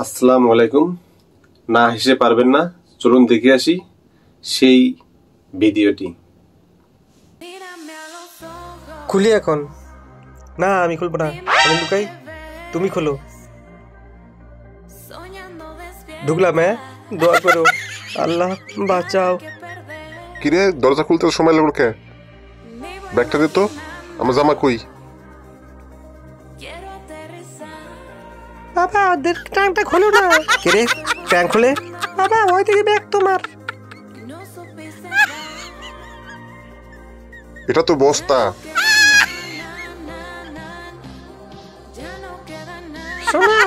আসসালামু আলাইকুম। না হেসে পারবেন না, চলুন দেখে আসি সেই ভিডিওটি। খুলি এখন? না আমি খুলবো না, আমি লুকাই, তুমি খোলো। ঢুকলাম, হ্যাঁ দোয়া করো, আল্লাহ বাঁচাও। কিরে দরজা খুলতে সময় লাগলো কে? ব্যাগটা দে তো, আমার জামা কই? বাবা ওদের ট্যাঙ্কটা খোলো না। কে রে ট্যাঙ্ক খোলে? বাবা ওই দিকে ব্যাগ তোমার। এটা তো বস্তা। শোনা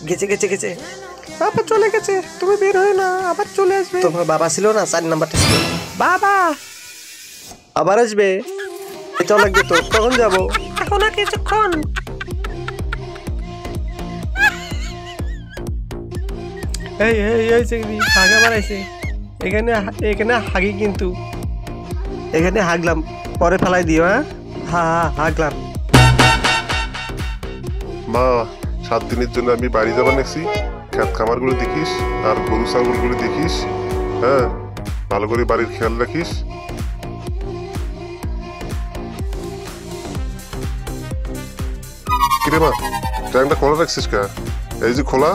গেছে গেছে গেছে, বাবা চলে গেছে, তুমি বের হয়ে না, আবার চলে আসবে। তোমার বাবা ছিল না, 4 নাম্বারটা ছিল। বাবা আবার আসবে, এটা লাগবে তো, কখন যাবো? এখন আর কিছুক্ষণ। এই এই এই চেকবি হাগা বাড়াইছে এখানে, এখানে হাগি, কিন্তু এখানে হাগলাম, পরে ফেলাই দিও। হ্যাঁ হাগলাম। মা 7 দিনের জন্য আমি বাড়ি যাবার নেছি, খেত খামার গুলো দেখিস আর গরু ছাগল গুলো দেখিস। হ্যাঁ ভালো করে বাড়ির খেয়াল রাখিস। কিরে মা ট্যাঙ্কটা খোলা রাখছিস কা? এই যে খোলা,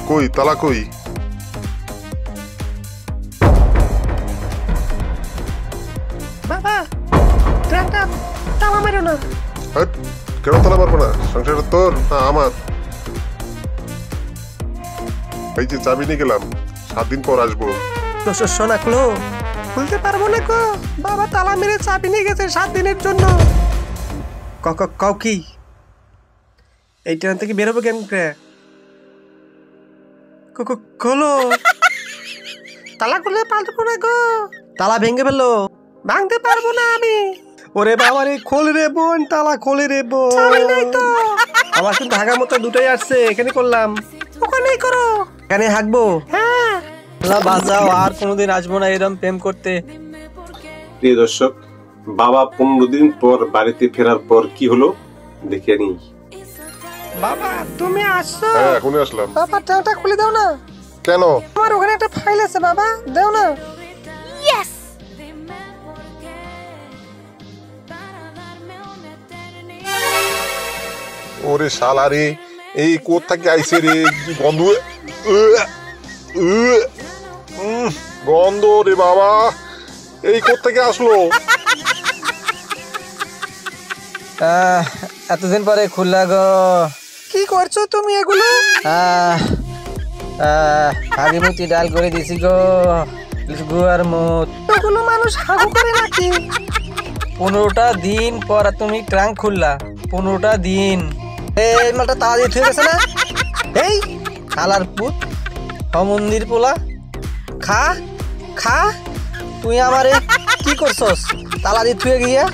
কই তালা কই? বাবা ট্যাঙ্কটা তালা মারো না। কেন তালা মারবো না? সংসারটা তোর না আমার? এই যে চাবি নিয়ে গেলাম, 7 দিন পর আসবো। তো সোনা খুলো। খুলতে পারবো না গো, বাবা তালা মেরে চাবি নিয়ে গেছে 7 দিনের জন্য। কাউ কি এই ট্রেন থেকে বেরোবো কেন? খোলো। তালা খুলে পারবো না গো, তালা ভেঙে ফেললো। ভাঙতে পারবো না আমি। ওরে বাবা রে, খোল রে বোন, তালা খোলে রে বোন। আমার কিন্তু হাগার মতো দুটোই আসছে, এখানে করলাম। ওখানেই করো। এখানে হাগবো? হ্যাঁ। আল্লাহ বাঁচাও, আর কোনোদিন আসবো না এরকম প্রেম করতে। প্রিয় দর্শক, বাবা 15 দিন পর বাড়িতে ফেরার পর কি হলো দেখে নিই। বাবা তুমি আসছো? হ্যাঁ এখনই আসলাম। বাবা ট্যাঙ্কটা খুলে দাও না। কেন? আমার ওখানে একটা ফাইল আছে, বাবা দাও না। ইয়েস। ওরে শালা রে, এই কোথ থেকে আইছে রে? কি গন্ধ! গন্ধ রে বাবা, এই কোথ থেকে আসলো? এতদিন পরে খুললা গো। কি করছো তুমি এগুলো? হাগিমুতি ডাল করে দিছি গো, গুয়ার মুত। এগুলো মানুষ হাগু করে নাকি? 15টা দিন পর তুমি ট্রাঙ্ক খুললা, 15টা দিন। এই মালটা তালা দিয়ে থুয়ে গেছে না? এই খালার পুত মন্দির পোলা, খা খা। তুই আমারে কি করছস তালা দিয়ে থুয়ে গিয়া?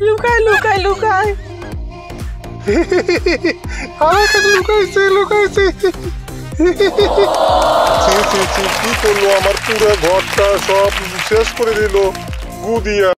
লুকাই লুকাই লুকাই। লুকাইছে। কি করলো? আমার পুরো ঘরটা সব শেষ করে দিল গু দিয়া।